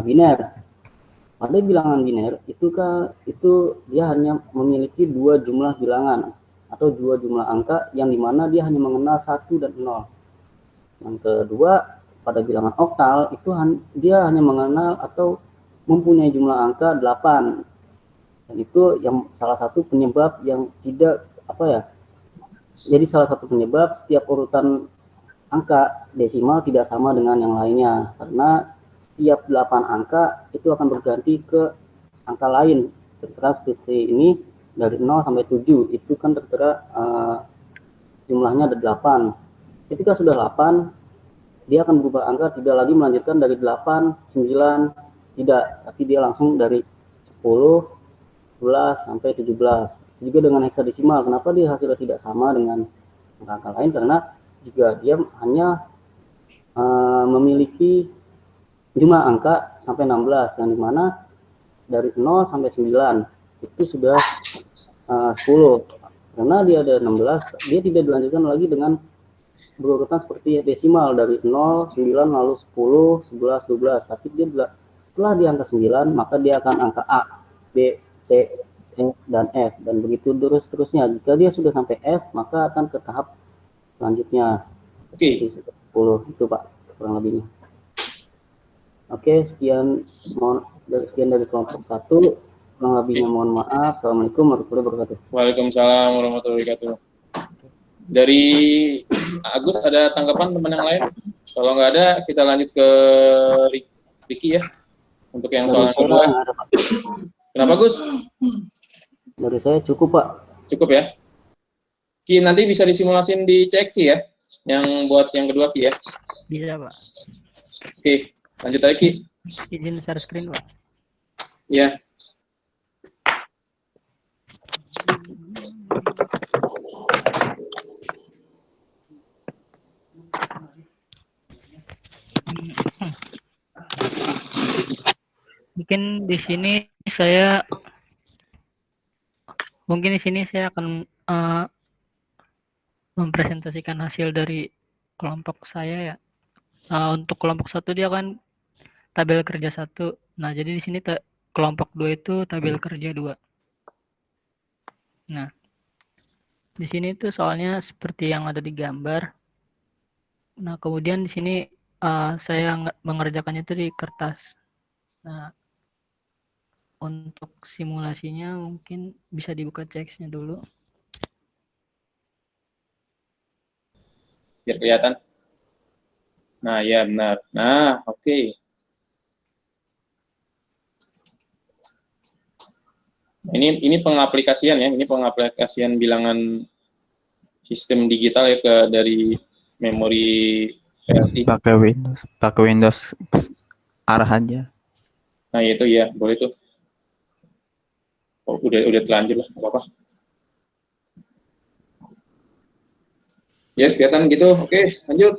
biner. Pada bilangan biner itu dia hanya memiliki dua jumlah bilangan atau dua jumlah angka yang dimana dia hanya mengenal 1 dan 0. Yang kedua, pada bilangan oktal itu dia hanya mengenal atau mempunyai jumlah angka 8. Dan itu yang salah satu penyebab yang tidak jadi salah satu penyebab setiap urutan angka desimal tidak sama dengan yang lainnya, karena tiap 8 angka itu akan berganti ke angka lain. Tertera seperti ini dari 0 sampai 7 itu kan tertera jumlahnya ada 8. Ketika sudah 8, dia akan berubah angka, tidak lagi melanjutkan dari 8, 9, tidak, tapi dia langsung dari 10, 11 sampai 17. Juga dengan heksadesimal, kenapa dia hasilnya tidak sama dengan angka lain? Karena juga dia hanya memiliki jumlah angka sampai 16, yang dimana dari 0 sampai 9 itu sudah 10. Karena dia ada 16, dia tidak dilanjutkan lagi dengan berurutan seperti desimal dari 0, 9, lalu 10, 11, 12. Tapi dia setelah di angka 9, maka dia akan angka A, B, C, E, dan F. Dan begitu terusnya. Jika dia sudah sampai F, maka akan ke tahap selanjutnya. Oke. 10 itu, Pak, kurang lebihnya. Oke, sekian dari kelompok 1. Kurang lebihnya mohon maaf. Assalamualaikum warahmatullahi wabarakatuh. Waalaikumsalam warahmatullahi wabarakatuh. Dari Agus ada tanggapan teman yang lain? Kalau nggak ada, kita lanjut ke Ricky ya. Untuk yang soal kedua. Kenapa, Gus? Dari saya cukup, Pak. Cukup ya. Ki, nanti bisa disimulasin di cek Ki ya. Yang buat yang kedua Ki ya. Bisa, Pak. Oke, lanjut aja Ki. Izin share screen, Pak. Ya. Mungkin di sini saya akan mempresentasikan hasil dari kelompok saya ya. Untuk kelompok 1 dia kan tabel kerja 1. Nah, jadi di sini kelompok 2 itu tabel kerja 2. Nah, di sini tuh soalnya seperti yang ada di gambar. Nah, kemudian di sini saya mengerjakannya itu di kertas. Nah, untuk simulasinya mungkin bisa dibuka CX-nya dulu. Biar kelihatan. Nah, ya benar. Nah, oke. Ini pengaplikasian ya. Ini pengaplikasian bilangan sistem digital ya dari memori VLC. Pakai Windows arahannya. Nah, itu ya, boleh tuh. Oh, udah terlanjur lah, apa-apa. Yes, kelihatan gitu. Oke, lanjut.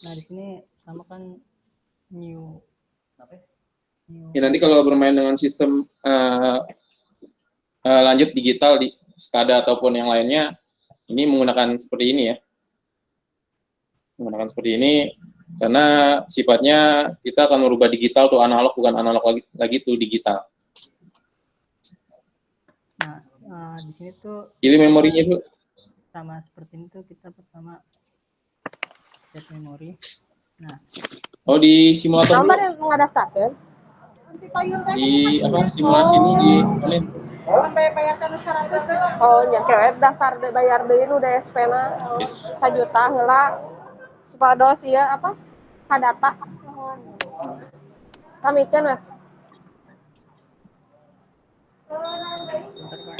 Nah, di sini sama kan new Ya, nanti kalau bermain dengan sistem lanjut digital di SCADA ataupun yang lainnya, ini menggunakan seperti ini ya. Menggunakan seperti ini karena sifatnya kita akan merubah digital tuh analog, bukan analog lagi tuh digital. Nah, di sini tuh pilih memorinya dulu. Sama seperti ini tuh kita pertama set memori. Nah, di simulator nomor yang menghadap di apa simulasi ini di online. Oh, nya kewet daftar bayar deui nu DSP na Yes. 1 juta heula supados ieu apa? Kadata. Samikeun wes. Bentar, Pak.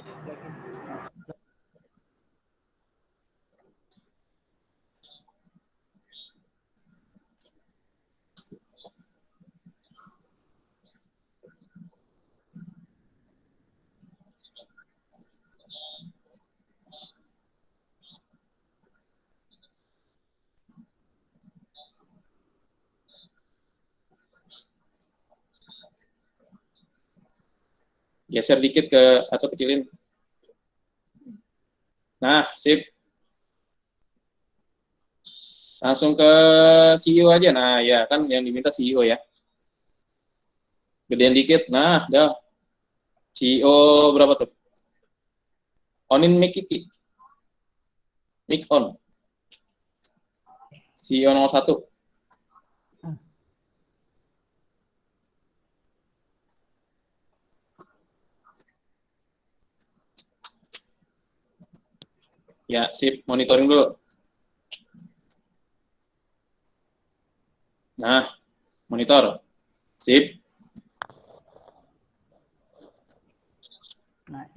Geser dikit ke atau kecilin. Nah, sip. Langsung ke CEO aja. Nah, ya kan yang diminta CEO ya. Gedein dikit. Nah, dah. CEO berapa tuh? Onin mic Kiki. Mic on. CEO 01. Ya, sip. Monitoring dulu. Nah, monitor. Sip. Nah,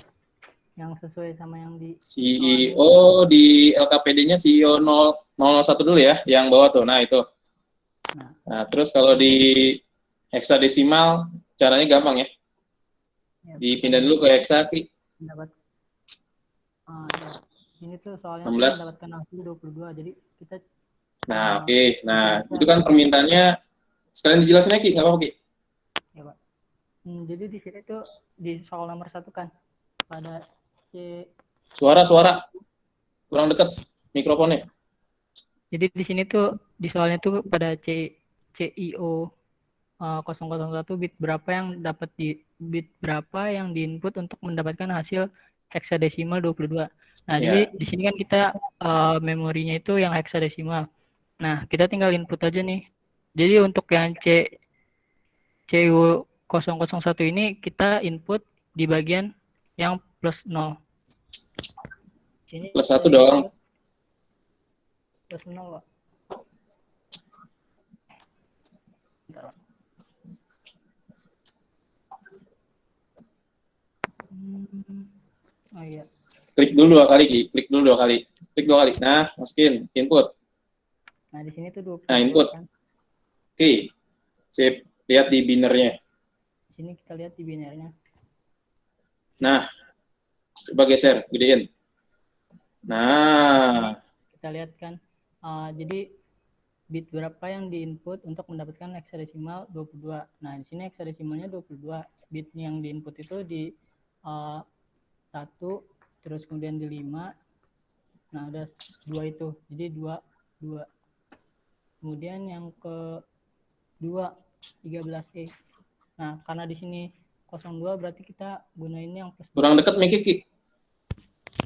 yang sesuai sama yang di CEO di LKPD-nya CEO 001 dulu ya, yang bawah tuh. Nah, itu. Nah, terus kalau di heksadesimal, caranya gampang ya. Dipindah dulu ke hexa, Ki. Mendapat ya. Ini tuh soalnya 16. tuh mendapatkan hasil 22. Jadi kita Nah, oke. Nah, itu kan permintaannya sekalian dijelasin ya, Ki. Nggak apa-apa, Ki. ya, Pak. Jadi di sini tuh di soal nomor 1 kan pada C. Suara kurang dekat mikrofonnya. Jadi di sini tuh di soalnya tuh pada CIO 001 bit berapa yang dapat bit berapa yang diinput untuk mendapatkan hasil heksadesimal 22. Nah, jadi di sini kan kita memorinya itu yang heksadesimal. Nah, kita tinggal input aja nih. Jadi untuk yang CIO 001 ini kita input di bagian yang plus 0. Sini Plus 1 doang. Plus 0, Pak. Bentar. Oh iya. Klik dulu 2 kali, Ki. Klik dulu 2 kali. Klik 2 kali. Nah, masukin input. Nah, di sini tuh 22 Nah, input. kan. Oke. Sip. Lihat di binernya. Di sini kita lihat di binernya. Nah, coba geser, gedein. Nah, kita lihat kan. Jadi bit berapa yang diinput untuk mendapatkan heksadesimal 22. Nah, di sini heksadesimalnya 22. Bit yang diinput itu di 1, terus kemudian di 5. Nah, ada 2 itu. Jadi 2. Kemudian yang ke 2, 13E. Nah, karena di sini 02 berarti kita gunain yang plus 2. Kurang dekat mic-nya, Ki.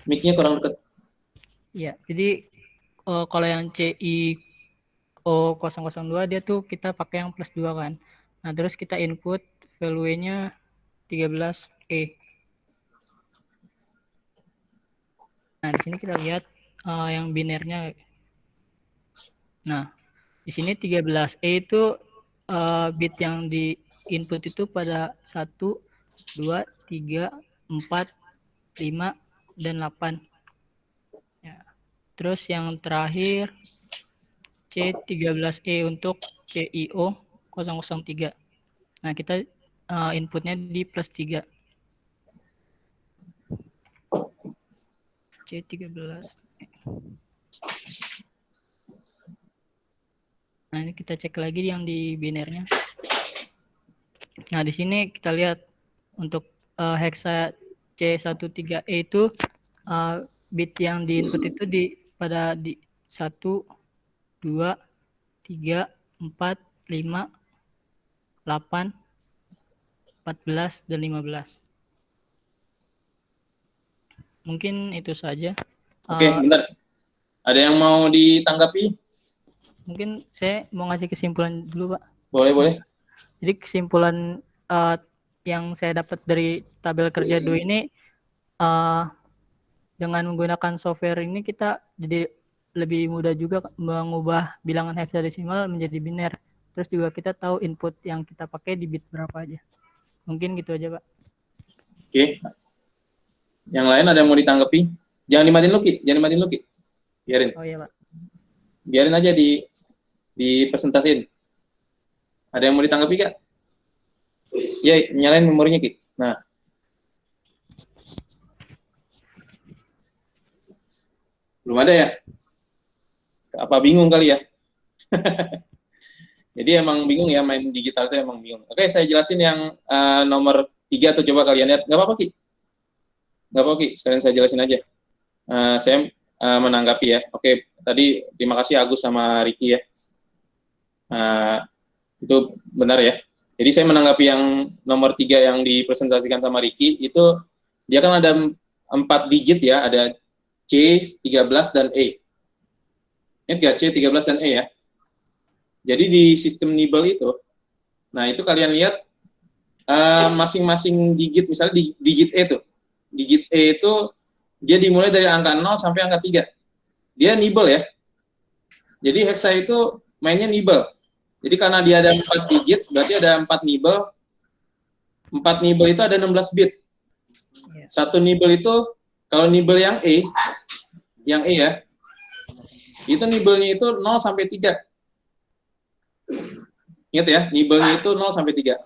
Mic-nya kurang dekat. Iya, jadi kalau yang CIO 002 dia tuh kita pakai yang plus 2 kan. Nah, terus kita input value-nya 13E. Nah, di sini kita lihat yang binernya. Nah, di sini 13E itu bit yang di input itu pada 1, 2, 3, 4, 5, dan 8. Ya. Terus yang terakhir C13E untuk CIO 003. Nah, kita inputnya di plus 3. C13. Nah, ini kita cek lagi yang di binernya. Nah, di sini kita lihat untuk hexa C13E itu bit yang di input itu pada 1, 2, 3, 4, 5, 8, 14, dan 15. Mungkin itu saja. Oke, bentar. Ada yang mau ditanggapi? Mungkin saya mau ngasih kesimpulan dulu, Pak. Boleh. Jadi kesimpulan yang saya dapat dari tabel kerja 2 ini, dengan menggunakan software ini kita jadi lebih mudah juga mengubah bilangan hexadesimal menjadi biner. Terus juga kita tahu input yang kita pakai di bit berapa aja. Mungkin gitu aja, Pak. Oke. Yang lain ada yang mau ditanggapi? Jangan dimatiin lu, Ki. Jangan dimatiin lu, Ki. Biarin. Oh iya, Pak. Biarin aja dipresentasin. Ada yang mau ditanggapi, Kak? Ya, nyalain memorinya, Ki. Nah. Belum ada ya? Apa bingung kali ya? Jadi emang bingung ya, main digital itu emang bingung. Oke, saya jelasin yang nomor 3 tuh, coba kalian lihat. Nggak apa-apa, Ki. Nggak apa-apa, Ki. Sekalian saya jelasin aja. Saya menanggapi ya. Oke, tadi terima kasih Agus sama Ricky ya. Itu benar ya. Jadi saya menanggapi yang nomor 3 yang dipresentasikan sama Ricky, itu dia kan ada 4 digit ya, ada C, 13, dan E. Ingat nggak? C, 13, dan E ya. Jadi di sistem nibble itu, nah itu kalian lihat masing-masing digit, misalnya di digit E tuh, digit E itu dia dimulai dari angka 0 sampai angka 3. Dia nibble ya. Jadi hexa itu mainnya nibble. Jadi karena dia ada 4 digit, berarti ada 4 nibble. 4 nibble itu ada 16 bit. Satu nibble itu, kalau nibble yang E ya, itu nibble-nya itu 0 sampai 3. Ingat ya, nibble-nya itu 0 sampai 3.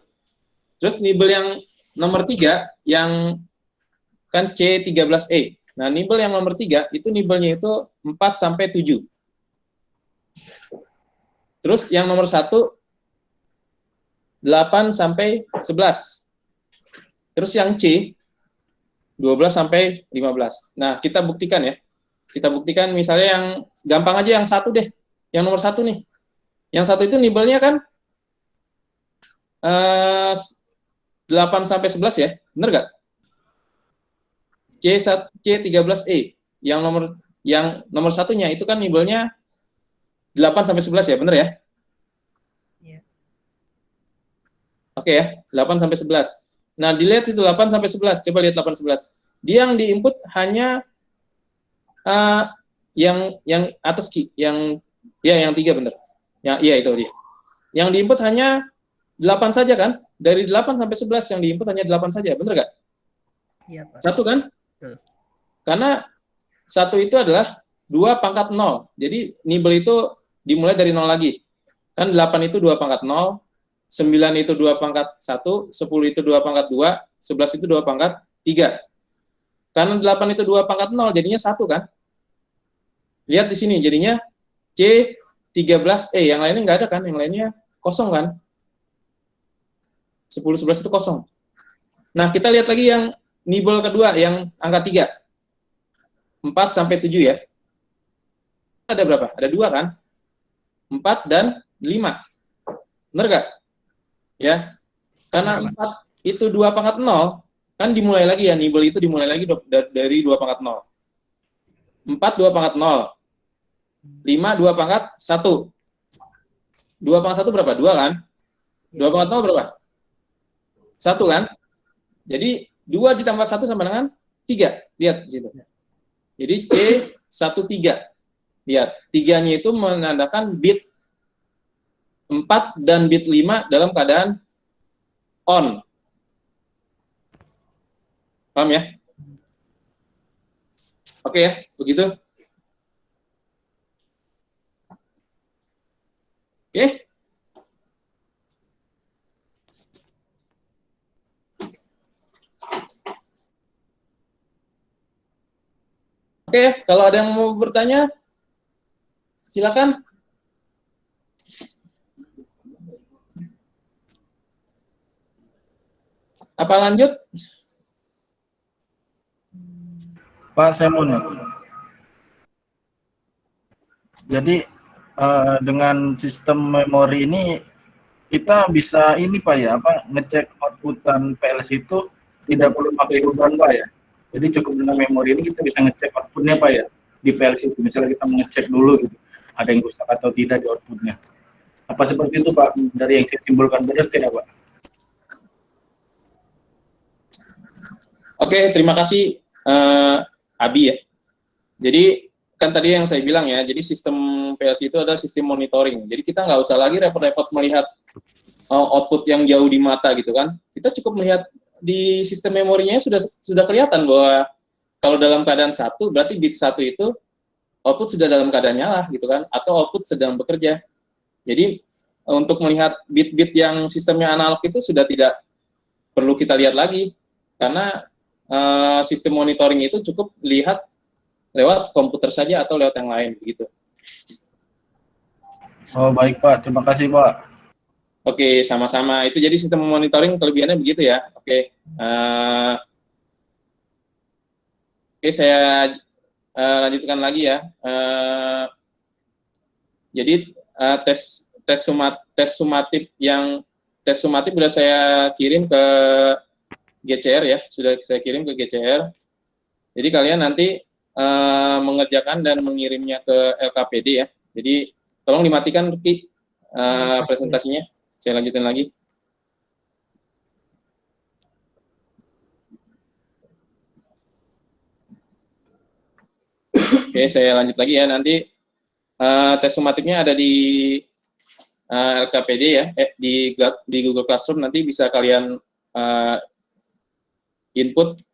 Terus nibble yang nomor 3, yang kan C13E. Nah, nibble yang nomor 3, itu nibble-nya itu 4 sampai 7. Terus yang nomor 1, 8 sampai 11. Terus yang C, 12 sampai 15. Nah, kita buktikan ya. Kita buktikan misalnya yang gampang aja yang 1 deh. Yang nomor 1 nih. Yang 1 itu nibble-nya kan 8 sampai 11 ya. Bener nggak? C13E. Yang nomor 1-nya itu kan nibble-nya 8 sampai 11 ya, bener ya? Iya. Oke ya, 8 sampai 11. Nah, dilihat itu 8 sampai 11. Coba lihat 8 11. Dia yang diinput hanya yang atas yang 3 bener. Ya, iya itu dia. Yang diinput hanya 8 saja kan? Dari 8 sampai 11 yang diinput hanya 8 saja, bener nggak? Iya, Pak. 1 kan? Betul. Karena 1 itu adalah 2 pangkat 0. Jadi nibble itu dimulai dari 0 lagi. Kan 8 itu 2 pangkat 0, 9 itu 2 pangkat 1, 10 itu 2 pangkat 2, 11 itu 2 pangkat 3. Karena 8 itu 2 pangkat 0, jadinya 1 kan? Lihat di sini, jadinya C13E. Yang lainnya nggak ada kan? Yang lainnya kosong kan? 10, 11 itu kosong. Nah, kita lihat lagi yang nibble kedua, yang angka 3. 4 sampai 7 ya. Ada berapa? Ada 2 kan? 4 dan 5. Benar nggak? Ya. Karena 4 itu 2 pangkat 0, kan dimulai lagi ya, nibble itu dimulai lagi dari 2 pangkat 0. 4 2 pangkat 0. 5 2 pangkat 1. 2 pangkat 1 berapa? 2 kan? 2 pangkat 0 berapa? 1 kan? Jadi 2 ditambah 1 sama dengan 3. Lihat di situ. Jadi C13. Lihat, 3-nya itu menandakan bit 4 dan bit 5 dalam keadaan on. Paham ya? Oke ya, begitu. Oke. Oke, kalau ada yang mau bertanya, silakan. Apa lanjut? Pak, saya mau nanya. Jadi dengan sistem memori ini kita bisa ini Pak ya, ngecek outputan PLC itu tidak perlu pakai uban Pak ya. Jadi cukup dengan memori ini kita bisa ngecek outputnya Pak ya di PLC itu. Misalnya kita mengecek dulu gitu, ada yang rusak atau tidak di outputnya. Apa seperti itu Pak dari yang saya simpulkan, benar tidak Pak? Oke, terima kasih Abi ya. Jadi kan tadi yang saya bilang ya, jadi sistem PLC itu adalah sistem monitoring. Jadi kita nggak usah lagi repot-repot melihat output yang jauh di mata gitu kan. Kita cukup melihat di sistem memorinya sudah kelihatan bahwa kalau dalam keadaan satu, berarti bit satu itu output sudah dalam keadaan nyala gitu kan, atau output sedang bekerja. Jadi untuk melihat bit-bit yang sistemnya analog itu sudah tidak perlu kita lihat lagi, karena sistem monitoring itu cukup lihat lewat komputer saja atau lewat yang lain begitu. Oh baik Pak, terima kasih Pak. Oke, sama-sama. Itu jadi sistem monitoring kelebihannya begitu ya. Oke, saya lanjutkan lagi ya. Jadi tes sumatif sudah saya kirim ke GCR ya, sudah saya kirim ke GCR. Jadi kalian nanti mengerjakan dan mengirimnya ke LKPD ya. Jadi tolong dimatikan Ruki presentasinya. Saya lanjutin lagi. Oke, saya lanjut lagi ya. Nanti tes sumatifnya ada di LKPD ya, di Google Classroom. Nanti bisa kalian input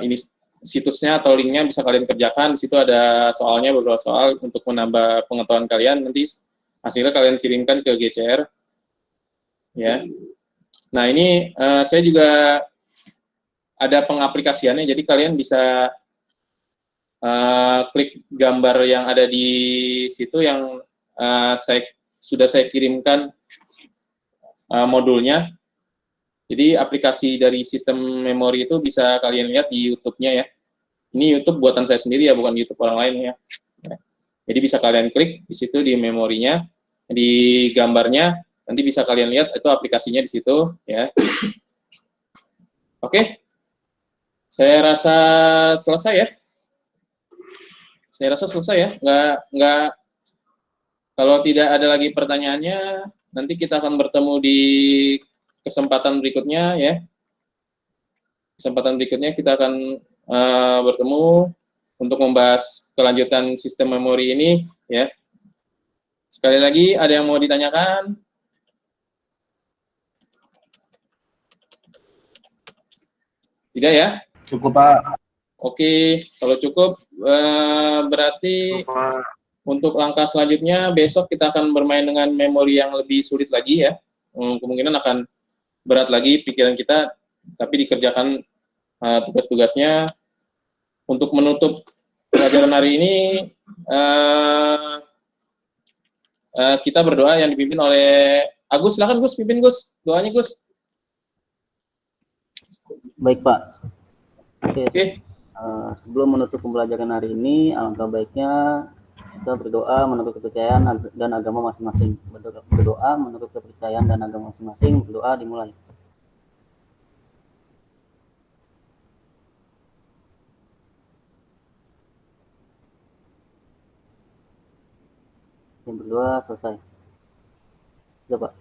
ini situsnya atau linknya, bisa kalian kerjakan. Di situ ada soalnya, beberapa soal untuk menambah pengetahuan kalian. Nanti hasilnya kalian kirimkan ke GCR. Ya. Nah ini saya juga ada pengaplikasiannya. Jadi kalian bisa klik gambar yang ada di situ yang sudah saya kirimkan modulnya. Jadi aplikasi dari sistem memori itu bisa kalian lihat di YouTube-nya ya. Ini YouTube buatan saya sendiri ya, bukan YouTube orang lain ya. Jadi bisa kalian klik di situ di memorinya, di gambarnya, nanti bisa kalian lihat itu aplikasinya di situ ya. Oke, saya rasa selesai ya. Saya rasa selesai ya. Nggak. Kalau tidak ada lagi pertanyaannya, nanti kita akan bertemu di kesempatan berikutnya ya. Kesempatan berikutnya kita akan bertemu untuk membahas kelanjutan sistem memori ini ya. Sekali lagi, ada yang mau ditanyakan? Tidak ya? Cukup Pak. Oke, kalau cukup berarti untuk langkah selanjutnya besok kita akan bermain dengan memori yang lebih sulit lagi ya. Kemungkinan akan berat lagi pikiran kita, tapi dikerjakan tugas-tugasnya. Untuk menutup pelajaran hari ini, kita berdoa yang dipimpin oleh Agus. Silakan Gus, pimpin Gus. Doanya Gus. Baik Pak. Oke. Sebelum menutup pembelajaran hari ini, alangkah baiknya kita berdoa menurut kepercayaan dan agama masing-masing. Berdoa menurut kepercayaan dan agama masing-masing. Berdoa dimulai. Yang berdua selesai. Sudah Pak.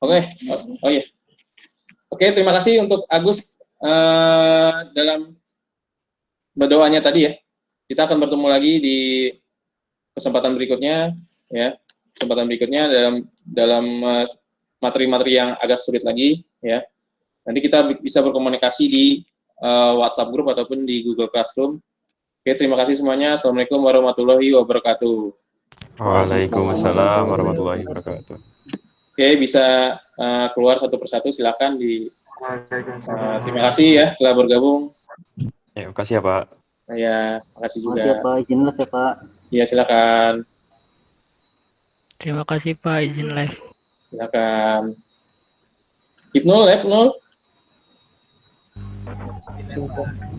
Oke. Oh iya. Oke, terima kasih untuk Agus dalam berdoanya tadi ya. Kita akan bertemu lagi di kesempatan berikutnya ya. Kesempatan berikutnya dalam materi-materi yang agak sulit lagi ya. Nanti kita bisa berkomunikasi di WhatsApp group ataupun di Google Classroom. Oke, terima kasih semuanya. Assalamualaikum warahmatullahi wabarakatuh. Waalaikumsalam warahmatullahi wabarakatuh. Oke, bisa keluar satu persatu, silakan di Terima kasih ya telah bergabung. Ya, makasih ya Pak. Ya, makasih juga. Makasih ya Pak, izin live ya Pak. Ya, silakan. Terima kasih Pak, izin live. Silakan. Ibnul, Ibnul. Sumpah.